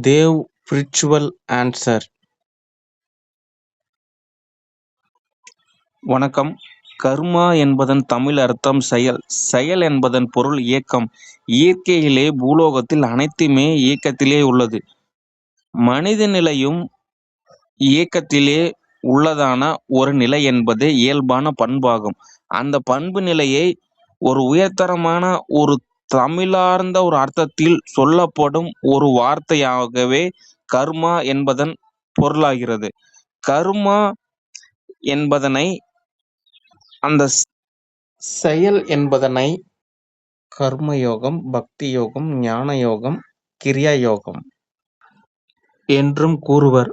Dev spiritual answer. வணக்கம். கர்மா என்பதன் தமிழ் அர்த்தம் செயல். செயல் என்பதன் பொருள் இயக்கம். இயற்கையிலே பூலோகத்தில் அனைத்துமே இயக்கத்திலே உள்ளது. மனித நிலையும் இயக்கத்திலே உள்ளதான ஒரு நிலை என்பது இயல்பான பண்பாகும். அந்த பண்பு நிலையை ஒரு உயர்தரமான ஒரு தமிழார்ந்த ஒரு அர்த்தத்தில் சொல்லப்படும் ஒரு வார்த்தையாகவே கர்மா என்பதன் பொருளாகிறது. கர்மா என்பதனை அந்த செயல் என்பதனை கர்மயோகம், பக்தி யோகம், ஞான யோகம், கிரியா யோகம் என்றும் கூறுவர்.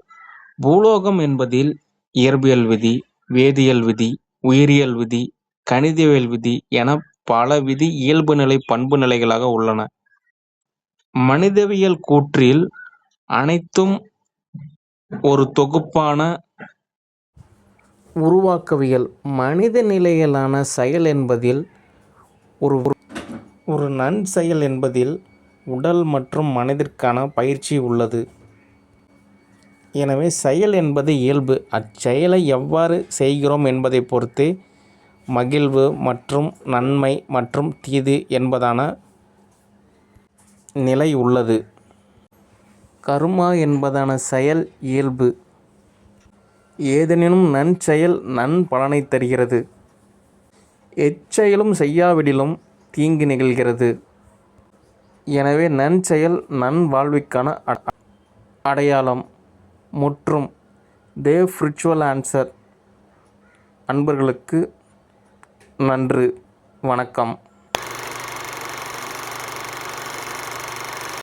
பூலோகம் என்பதில் இயற்பியல் விதி, வேதியியல் விதி, உயிரியல் விதி, கணிதவியல் விதி என பல விதி இயல்பு நிலை பண்பு நிலைகளாக உள்ளன. மனிதவியல் கூற்றில் அனைத்தும் ஒரு தொகுப்பான உருவாக்கவியல். மனித நிலையிலான செயல் என்பதில் ஒரு நன்செயல் என்பதில் உடல் மற்றும் மனதிற்கான பயிற்சி உள்ளது. எனவே செயல் என்பது இயல்பு. அச்செயலை எவ்வாறு செய்கிறோம் என்பதை பொறுத்தே மகிழ்வு மற்றும் நன்மை மற்றும் தீது என்பதான நிலை உள்ளது. கர்மா என்பதான செயல் இயல்பு. ஏதெனினும் நன்செயல் நன்பலனை தருகிறது. எச்செயலும் செய்யாவிடிலும் தீங்கு நிகழ்கிறது. எனவே நன்செயல் நல்வாழ்விற்கான அடையாளம். முற்றும். தேவ் ஸ்பிரிச்சுவல் ஆன்சர் அன்பர்களுக்கு நன்று. வணக்கம்.